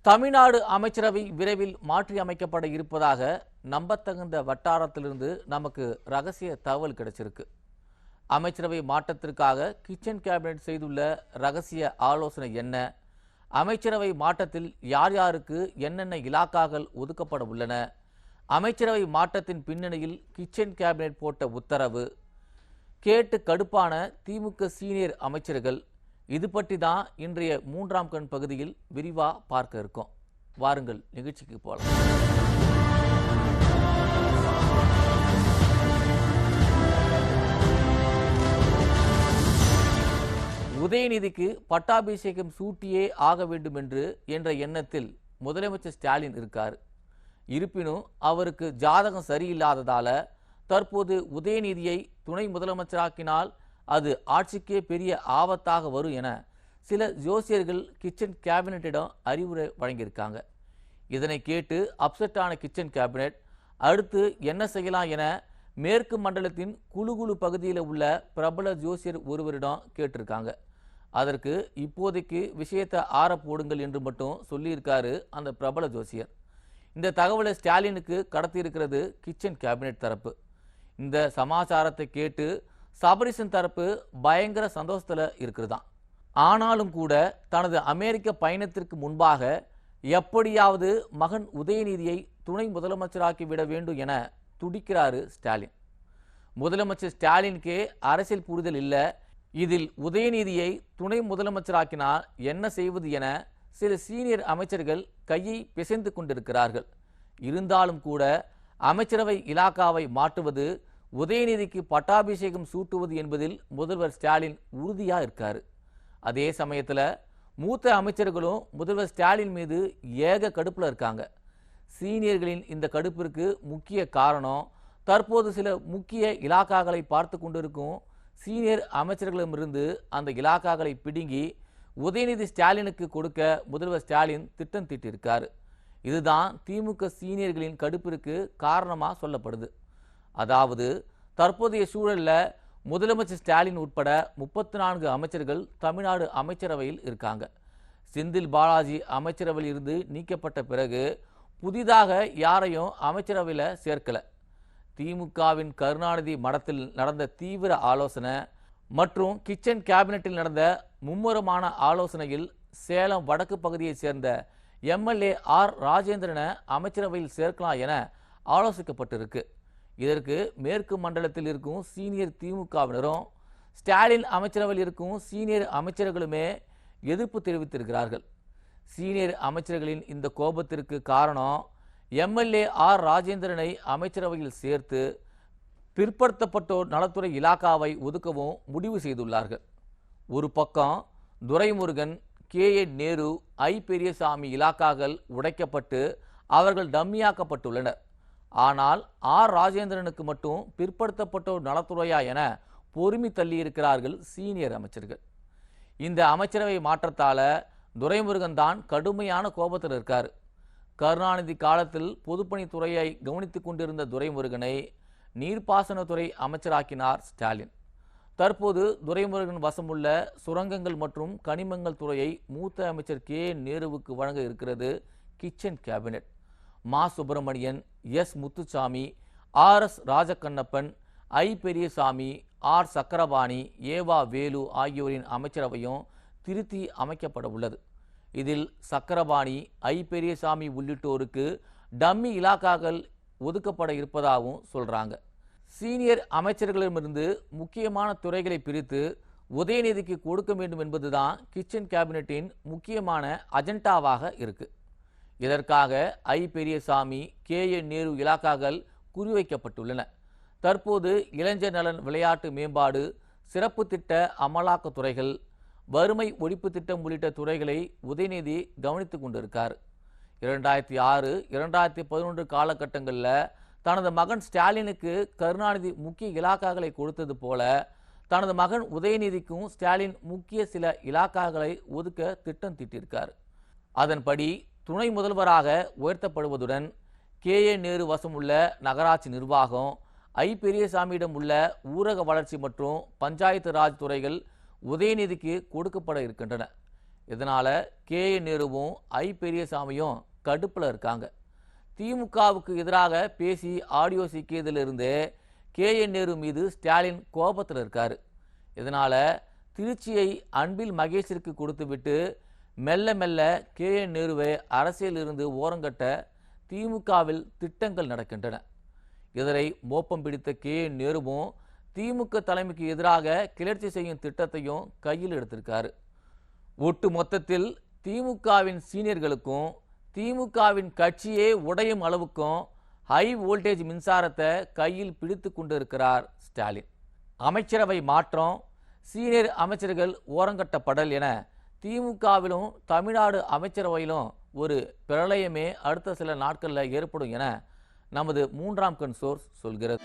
தமிழ்நாடு அமைச்சரவை விரைவில் மாற்றி அமைக்கப்பட இருப்பதாக நம்பத்தகுந்த வட்டாரத்திலிருந்து நமக்கு ரகசிய தகவல் கிடைச்சிருக்கு. அமைச்சரவை மாற்றத்திற்காக கிச்சன் கேபினெட் செய்துள்ள ரகசிய ஆலோசனை என்ன? அமைச்சரவை மாற்றத்தில் யார் யாருக்கு என்னென்ன இலாக்காக்கள் ஒதுக்கப்பட உள்ளன? அமைச்சரவை மாற்றத்தின் பின்னணியில் கிச்சன் கேபினெட் போட்ட உத்தரவு கேட்டு கடுப்பான திமுக சீனியர் அமைச்சர்கள். இது பற்றி தான் இன்றைய மூன்றாம் கண் பகுதியில் விரிவா பார்க்க இருக்கோம். வாருங்கள் நிகழ்ச்சிக்கு போகலாம். உதயநிதிக்கு பட்டாபிஷேகம் சூட்டியே ஆக வேண்டும் என்ற எண்ணத்தில் முதலமைச்சர் ஸ்டாலின் இருக்கார். இருப்பினும் அவருக்கு ஜாதகம் சரியில்லாததால தற்போது உதயநிதியை துணை முதலமைச்சராக்கினால் அது ஆட்சிக்கே பெரிய ஆபத்தாக வரும் என சில ஜோசியர்கள் கிச்சன் கேபினெட்டிடம் அறிவுரை வழங்கியிருக்காங்க. இதனை கேட்டு அப்செட்டான கிச்சன் கேபினெட் அடுத்து என்ன செய்யலாம் என மேற்கு மண்டலத்தின் குழுகுழு பகுதியில் உள்ள பிரபல ஜோசியர் ஒருவரிடம் கேட்டிருக்காங்க. அதற்கு இப்போதைக்கு விஷயத்தை ஆற போடுங்கள் என்று மட்டும் சொல்லியிருக்காரு அந்த பிரபல ஜோசியர். இந்த தகவலை ஸ்டாலினுக்கு கடத்தியிருக்கிறது கிச்சன் கேபினெட் தரப்பு. இந்த சமாச்சாரத்தை கேட்டு சபரிசன் தரப்பு பயங்கர சந்தோஷத்தில் இருக்குதான். ஆனாலும் கூட தனது அமெரிக்க பயணத்திற்கு முன்பாக எப்படியாவது மகன் உதயநிதியை துணை முதலமைச்சராக்கி விட வேண்டும் என துடிக்கிறாரு ஸ்டாலின். முதலமைச்சர் ஸ்டாலினுக்கே அரசியல் புரிதல் இல்லை. இதில் உதயநிதியை துணை முதலமைச்சராக்கினால் என்ன செய்வது என சில சீனியர் அமைச்சர்கள் கையை பிசைந்து கொண்டிருக்கிறார்கள். இருந்தாலும் கூட அமைச்சரவை இலாக்காவை மாற்றுவது, உதயநிதிக்கு பட்டாபிஷேகம் சூட்டுவது என்பதில் முதல்வர் ஸ்டாலின் உறுதியாக இருக்காரு. அதே சமயத்தில் மூத்த அமைச்சர்களும் முதல்வர் ஸ்டாலின் மீது ஏக கடுப்பில் இருக்காங்க. சீனியர்களின் இந்த கடுப்பிற்கு முக்கிய காரணம் தற்போது சில முக்கிய இலாக்காக்களை பார்த்து கொண்டிருக்கும் சீனியர் அமைச்சர்களிடமிருந்து அந்த இலாக்காக்களை பிடுங்கி உதயநிதி ஸ்டாலினுக்கு கொடுக்க முதல்வர் ஸ்டாலின் திட்டம் தீட்டியிருக்காரு. இதுதான் திமுக சீனியர்களின் கடுப்பிற்கு காரணமாக சொல்லப்படுது. அதாவது தற்போதைய சூழலில் முதலமைச்சர் ஸ்டாலின் உட்பட 34 அமைச்சர்கள் தமிழ்நாடு அமைச்சரவையில் இருக்காங்க. செந்தில் பாலாஜி அமைச்சரவையில் இருந்து நீக்கப்பட்ட பிறகு புதிதாக யாரையும் அமைச்சரவையில் சேர்க்கலை. திமுகவின் கருணாநிதி மடத்தில் நடந்த தீவிர ஆலோசனை மற்றும் கிச்சன் கேபினெட்டில் நடந்த மும்முரமான ஆலோசனையில் சேலம் வடக்கு பகுதியைச் சேர்ந்த எம்எல்ஏ ஆர் ராஜேந்திரனை அமைச்சரவையில் சேர்க்கலாம் என ஆலோசிக்கப்பட்டிருக்கு. இதற்கு மேற்கு மண்டலத்தில் இருக்கும் சீனியர் திமுகவினரும் ஸ்டாலின் அமைச்சரவையில் இருக்கும் சீனியர் அமைச்சர்களுமே எதிர்ப்பு தெரிவித்திருக்கிறார்கள். சீனியர் அமைச்சர்களின் இந்த கோபத்திற்கு காரணம் எம்எல்ஏ ஆர் ராஜேந்திரனை அமைச்சரவையில் சேர்த்து பிற்படுத்தப்பட்டோர் நலத்துறை இலாக்காவை ஒதுக்கவும் முடிவு செய்துள்ளார்கள். ஒரு பக்கம் துரைமுருகன், கே.ஏ. நேரு, ஐ. பெரியசாமி இலாக்காக்கள் உடைக்கப்பட்டு அவர்கள் டம்மியாக்கப்பட்டுள்ளனர். ஆனால் ஆர் ராஜேந்திரனுக்கு மட்டும் பிற்படுத்தப்பட்டோர் நலத்துறையா என பொறுமி தள்ளியிருக்கிறார்கள் சீனியர் அமைச்சர்கள். இந்த அமைச்சரவை மாற்றத்தால் துரைமுருகன் தான் கடுமையான கோபத்தில் இருக்கார். கருணாநிதி காலத்தில் பொதுப்பணித்துறையை கவனித்துக் கொண்டிருந்த துரைமுருகனை நீர்ப்பாசனத்துறை அமைச்சராக்கினார் ஸ்டாலின். தற்போது துரைமுருகன் வசமுள்ள சுரங்கங்கள் மற்றும் கனிமங்கள் துறையை மூத்த அமைச்சர் கே. நேருவுக்கு வழங்க இருக்கிறது கிச்சன் கேபினெட். மா. சுப்பிரமணியன், எஸ். முத்துசாமி, ஆர்.எஸ். ராஜகண்ணப்பன், ஐ. பெரியசாமி, ஆர். சக்கரபாணி, ஏவா வேலு ஆகியோரின் அமைச்சரவையும் திருத்தி அமைக்கப்பட உள்ளது. இதில் சக்கரபாணி, ஐ. பெரியசாமி உள்ளிட்டோருக்கு டம்மி இலாக்காக்கள் ஒதுக்கப்பட இருப்பதாகவும் சொல்றாங்க. சீனியர் அமைச்சர்களிடமிருந்து முக்கியமான துறைகளை பிரித்து உதயநிதிக்கு கொடுக்க வேண்டும் என்பதுதான் கிச்சன் கேபினெட்டின் முக்கியமான அஜெண்டாவாக இருக்கு. இதற்காக ஐ. பெரியசாமி, கே.ஏ. நேரு இலாக்காக்கள் குறிவைக்கப்பட்டுள்ளன. தற்போது இளைஞர் நலன், விளையாட்டு மேம்பாடு, சிறப்பு திட்ட அமலாக்கத்துறைகள், வறுமை ஒழிப்பு திட்டம் உள்ளிட்ட துறைகளை உதயநிதி கவனித்துக் கொண்டிருக்கார். 2006, 2011 காலகட்டங்களில் தனது மகன் ஸ்டாலினுக்கு கருணாநிதி முக்கிய இலாக்காக்களை கொடுத்தது போல தனது மகன் உதயநிதிக்கும் ஸ்டாலின் முக்கிய சில இலாக்காக்களை ஒதுக்க திட்டம் தீட்டியிருக்கார். அதன்படி துணை முதல்வராக உயர்த்தப்படுவதுடன் கே.ஏ. நேரு வசம் உள்ள நகராட்சி நிர்வாகம், ஐ. பெரியசாமியிடம் உள்ள ஊரக வளர்ச்சி மற்றும் பஞ்சாயத்து ராஜ் துறைகள் உதயநிதிக்கு கொடுக்கப்பட இருக்கின்றன. இதனால் கே.என். நேருவும் பெரியசாமியும் கடுப்பில் இருக்காங்க. திமுகவுக்கு எதிராக பேசி ஆடியோ சிக்கியதிலிருந்து கே.என். நேரு மீது ஸ்டாலின் கோபத்தில் இருக்காரு. இதனால் திருச்சியை அன்பில் மகேஷிற்கு கொடுத்துவிட்டு மெல்ல மெல்ல கே.என். நேருவை அரசியலிருந்து ஓரங்கட்ட திமுகவில் திட்டங்கள் நடக்கின்றன. இதனை மோப்பம் பிடித்த கே.என். நேருவும் திமுக தலைமைக்கு எதிராக கிளர்ச்சி செய்யும் திட்டத்தையும் கையில் எடுத்திருக்காரு. ஒட்டு மொத்தத்தில் திமுகவின் சீனியர்களுக்கும் திமுகவின் கட்சியே உடையும் அளவுக்கும் ஹை வோல்டேஜ் மின்சாரத்தை கையில் பிடித்து கொண்டிருக்கிறார் ஸ்டாலின். அமைச்சரவை மாற்றம், சீனியர் அமைச்சர்கள் ஓரங்கட்டப்படல் என திமுகவிலும் தமிழ்நாடு அமைச்சரவையிலும் ஒரு பிரளயமே அடுத்த சில நாட்களில் ஏற்படும் என நமது மூன்றாம் கண் சோர்ஸ் சொல்கிறது.